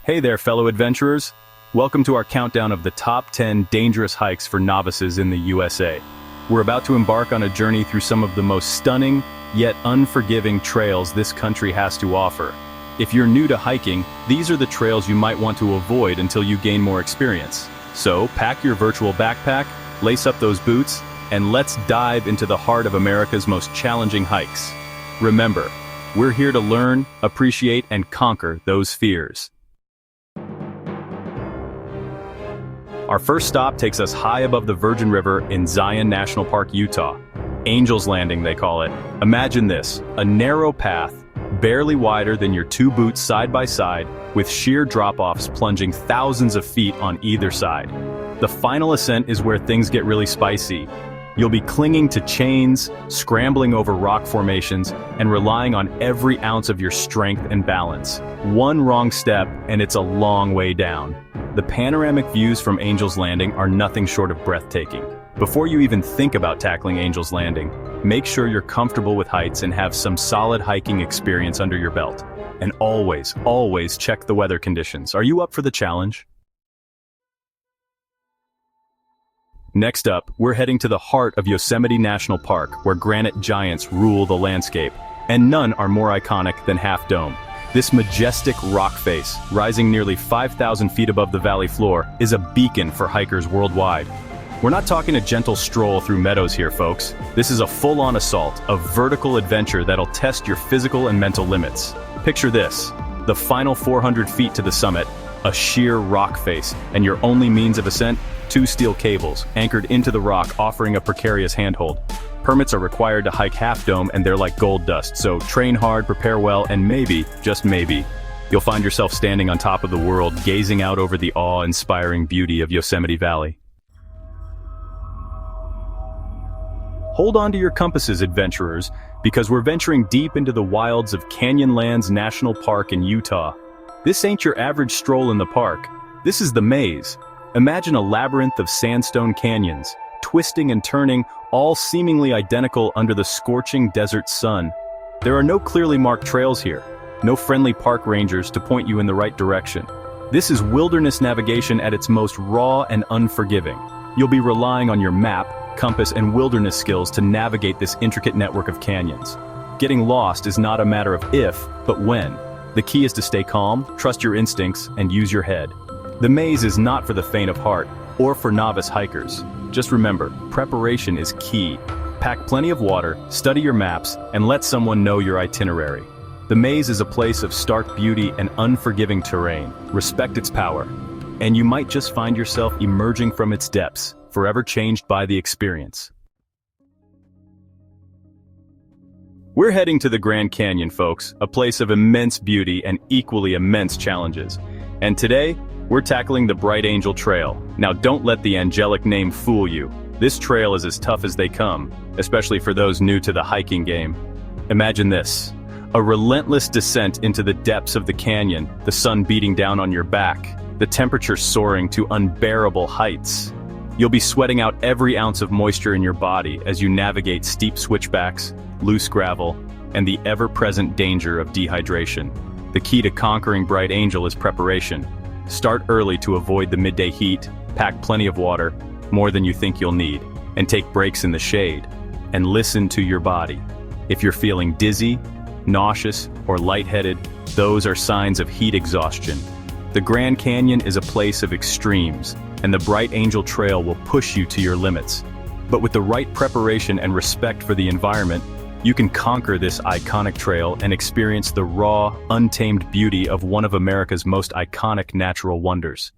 Hey there, fellow adventurers. Welcome to our countdown of the top 10 dangerous hikes for novices in the USA. We're about to embark on a journey through some of the most stunning, yet unforgiving trails this country has to offer. If you're new to hiking, these are the trails you might want to avoid until you gain more experience. So, pack your virtual backpack, lace up those boots, and let's dive into the heart of America's most challenging hikes. Remember, we're here to learn, appreciate, and conquer those fears. Our first stop takes us high above the Virgin River in Zion National Park, Utah. Angel's Landing, they call it. Imagine this, a narrow path, barely wider than your two boots side by side, with sheer drop-offs plunging thousands of feet on either side. The final ascent is where things get really spicy. You'll be clinging to chains, scrambling over rock formations, and relying on every ounce of your strength and balance. One wrong step, and it's a long way down. The panoramic views from Angel's Landing are nothing short of breathtaking. Before you even think about tackling Angel's Landing, make sure you're comfortable with heights and have some solid hiking experience under your belt. And always, always check the weather conditions. Are you up for the challenge? Next up, we're heading to the heart of Yosemite National Park, where granite giants rule the landscape. And none are more iconic than Half Dome. This majestic rock face, rising nearly 5,000 feet above the valley floor, is a beacon for hikers worldwide. We're not talking a gentle stroll through meadows here, folks. This is a full-on assault, a vertical adventure that'll test your physical and mental limits. Picture this, the final 400 feet to the summit, a sheer rock face, and your only means of ascent, two steel cables, anchored into the rock offering a precarious handhold. Permits are required to hike Half Dome, and they're like gold dust, so train hard, prepare well, and maybe, just maybe, you'll find yourself standing on top of the world, gazing out over the awe-inspiring beauty of Yosemite Valley. Hold on to your compasses, adventurers, because we're venturing deep into the wilds of Canyonlands National Park in Utah. This ain't your average stroll in the park. This is the maze. Imagine a labyrinth of sandstone canyons, twisting and turning, all seemingly identical under the scorching desert sun. There are no clearly marked trails here, no friendly park rangers to point you in the right direction. This is wilderness navigation at its most raw and unforgiving. You'll be relying on your map, compass, and wilderness skills to navigate this intricate network of canyons. Getting lost is not a matter of if, but when. The key is to stay calm, trust your instincts, and use your head. The maze is not for the faint of heart, or for novice hikers. Just remember, preparation is key. Pack plenty of water, study your maps, and let someone know your itinerary. The maze is a place of stark beauty and unforgiving terrain. Respect its power. And you might just find yourself emerging from its depths, forever changed by the experience. We're heading to the Grand Canyon, folks, a place of immense beauty and equally immense challenges. And today, we're tackling the Bright Angel Trail. Now don't let the angelic name fool you. This trail is as tough as they come, especially for those new to the hiking game. Imagine this, a relentless descent into the depths of the canyon, the sun beating down on your back, the temperature soaring to unbearable heights. You'll be sweating out every ounce of moisture in your body as you navigate steep switchbacks, loose gravel, and the ever-present danger of dehydration. The key to conquering Bright Angel is preparation. Start early to avoid the midday heat, pack plenty of water, more than you think you'll need, and take breaks in the shade. And listen to your body. If you're feeling dizzy, nauseous, or lightheaded, those are signs of heat exhaustion. The Grand Canyon is a place of extremes, and the Bright Angel Trail will push you to your limits. But with the right preparation and respect for the environment, you can conquer this iconic trail and experience the raw, untamed beauty of one of America's most iconic natural wonders.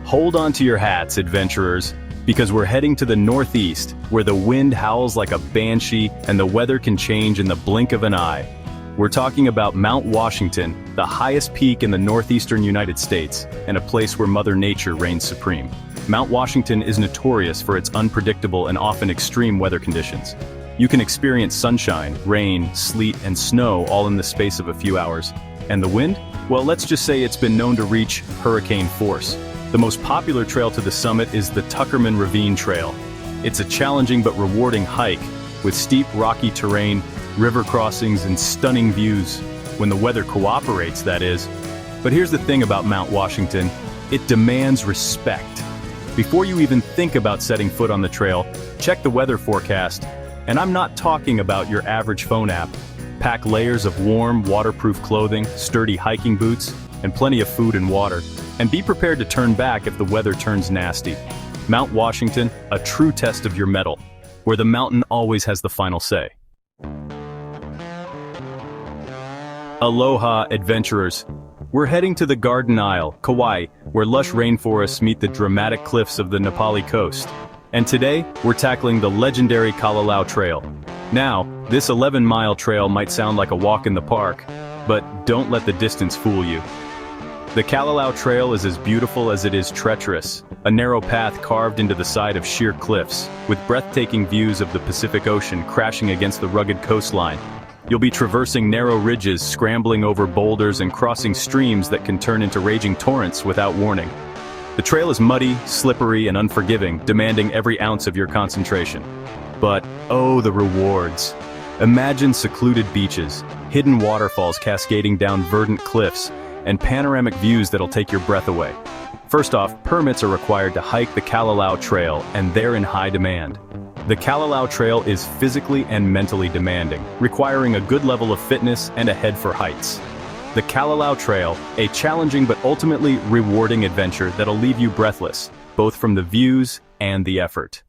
Hold on to your hats, adventurers, because we're heading to the northeast, where the wind howls like a banshee and the weather can change in the blink of an eye. We're talking about Mount Washington, the highest peak in the northeastern United States, and a place where Mother Nature reigns supreme. Mount Washington is notorious for its unpredictable and often extreme weather conditions. You can experience sunshine, rain, sleet, and snow all in the space of a few hours. And the wind? Well, let's just say it's been known to reach hurricane force. The most popular trail to the summit is the Tuckerman Ravine Trail. It's a challenging but rewarding hike, with steep rocky terrain, river crossings, and stunning views. when the weather cooperates, that is. But here's the thing about Mount Washington, it demands respect. Before you even think about setting foot on the trail, check the weather forecast. And I'm not talking about your average phone app. Pack layers of warm, waterproof clothing, sturdy hiking boots, and plenty of food and water. And be prepared to turn back if the weather turns nasty. Mount Washington, a true test of your mettle, where the mountain always has the final say. Aloha, adventurers. We're heading to the Garden Isle, Kauai, where lush rainforests meet the dramatic cliffs of the Nepali coast. And today, we're tackling the legendary Kalalau Trail. Now, this 11-mile trail might sound like a walk in the park, but don't let the distance fool you. The Kalalau Trail is as beautiful as it is treacherous, a narrow path carved into the side of sheer cliffs, with breathtaking views of the Pacific Ocean crashing against the rugged coastline. You'll be traversing narrow ridges, scrambling over boulders and crossing streams that can turn into raging torrents without warning. The trail is muddy, slippery, and unforgiving, demanding every ounce of your concentration. But, oh, the rewards. Imagine secluded beaches, hidden waterfalls cascading down verdant cliffs, and panoramic views that'll take your breath away. First off, permits are required to hike the Kalalau Trail, and they're in high demand. The Kalalau Trail is physically and mentally demanding, requiring a good level of fitness and a head for heights. The Kalalau Trail, a challenging but ultimately rewarding adventure that'll leave you breathless, both from the views and the effort.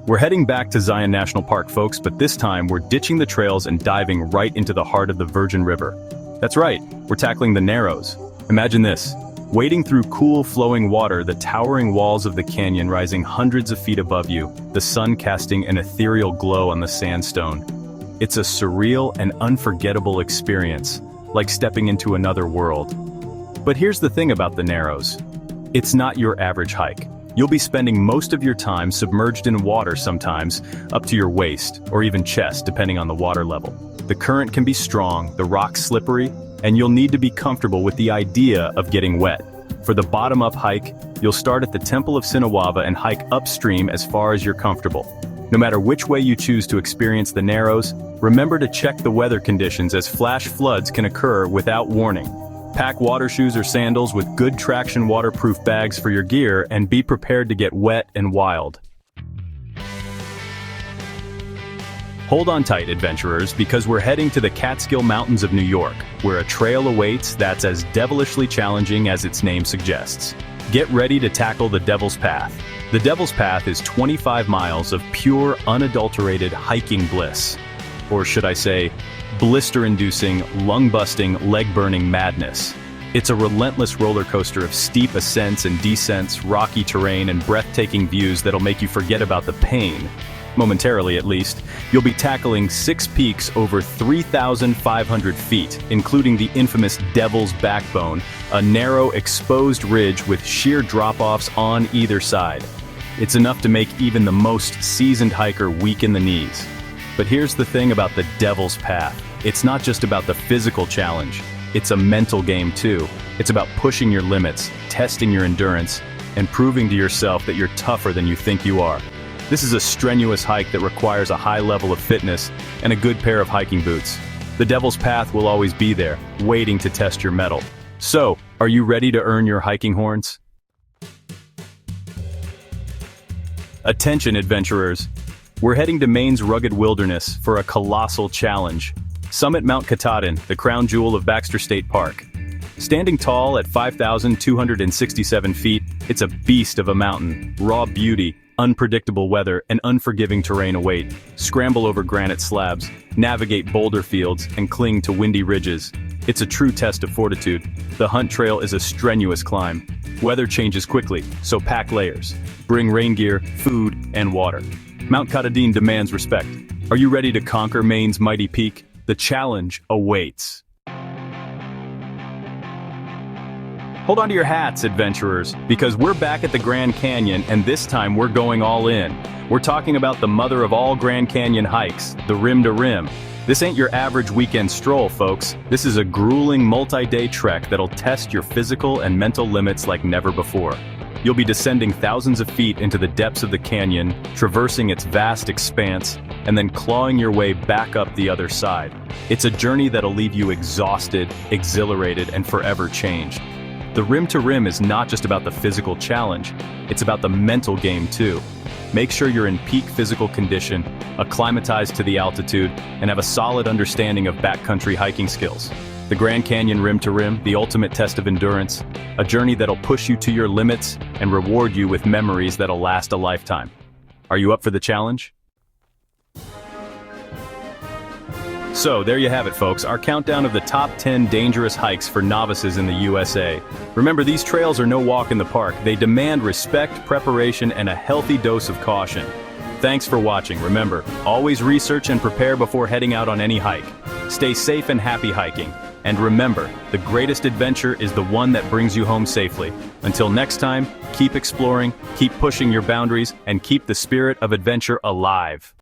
We're heading back to Zion National Park, folks, but this time we're ditching the trails and diving right into the heart of the Virgin River. That's right, we're tackling the Narrows. Imagine this. Wading through cool, flowing water, the towering walls of the canyon rising hundreds of feet above you, the sun casting an ethereal glow on the sandstone. It's a surreal and unforgettable experience, like stepping into another world. But here's the thing about the Narrows. It's not your average hike. You'll be spending most of your time submerged in water, sometimes up to your waist, or even chest, depending on the water level. The current can be strong, the rocks slippery, and you'll need to be comfortable with the idea of getting wet. For the bottom-up hike, you'll start at the Temple of Sinawava and hike upstream as far as you're comfortable. No matter which way you choose to experience the Narrows, remember to check the weather conditions, as flash floods can occur without warning. Pack water shoes or sandals with good traction waterproof bags for your gear, and be prepared to get wet and wild. Hold on tight, adventurers, because we're heading to the Catskill Mountains of New York, where a trail awaits that's as devilishly challenging as its name suggests. Get ready to tackle the Devil's Path. The Devil's Path is 25 miles of pure, unadulterated hiking bliss. Or should I say, blister-inducing, lung-busting, leg-burning madness. It's a relentless roller coaster of steep ascents and descents, rocky terrain, and breathtaking views that'll make you forget about the pain. Momentarily, at least. You'll be tackling 6 peaks over 3,500 feet, including the infamous Devil's Backbone, a narrow, exposed ridge with sheer drop-offs on either side. It's enough to make even the most seasoned hiker weak in the knees. But here's the thing about the Devil's Path. It's not just about the physical challenge. It's a mental game too. It's about pushing your limits, testing your endurance, and proving to yourself that you're tougher than you think you are. This is a strenuous hike that requires a high level of fitness and a good pair of hiking boots. The Devil's Path will always be there, waiting to test your mettle. So, are you ready to earn your hiking horns? Attention, adventurers. We're heading to Maine's rugged wilderness for a colossal challenge. Summit Mount Katahdin, the crown jewel of Baxter State Park. Standing tall at 5,267 feet, it's a beast of a mountain. Raw beauty, unpredictable weather, and unforgiving terrain await. Scramble over granite slabs, navigate boulder fields, and cling to windy ridges. It's a true test of fortitude. The Hunt Trail is a strenuous climb. Weather changes quickly, so pack layers. Bring rain gear, food, and water. Mount Katahdin demands respect. Are you ready to conquer Maine's mighty peak? The challenge awaits. Hold on to your hats, adventurers, because we're back at the Grand Canyon, and this time we're going all in. We're talking about the mother of all Grand Canyon hikes, the Rim to Rim. This ain't your average weekend stroll, folks. This is a grueling multi-day trek that'll test your physical and mental limits like never before. You'll be descending thousands of feet into the depths of the canyon, traversing its vast expanse, and then clawing your way back up the other side. It's a journey that'll leave you exhausted, exhilarated, and forever changed. The Rim to Rim is not just about the physical challenge, it's about the mental game too. Make sure you're in peak physical condition, acclimatized to the altitude, and have a solid understanding of backcountry hiking skills. The Grand Canyon Rim to Rim, the ultimate test of endurance, a journey that'll push you to your limits and reward you with memories that'll last a lifetime. Are you up for the challenge? So, there you have it, folks, our countdown of the top 10 dangerous hikes for novices in the USA. Remember, these trails are no walk in the park. They demand respect, preparation, and a healthy dose of caution. Thanks for watching. Remember, always research and prepare before heading out on any hike. Stay safe and happy hiking. And remember, the greatest adventure is the one that brings you home safely. Until next time, keep exploring, keep pushing your boundaries, and keep the spirit of adventure alive.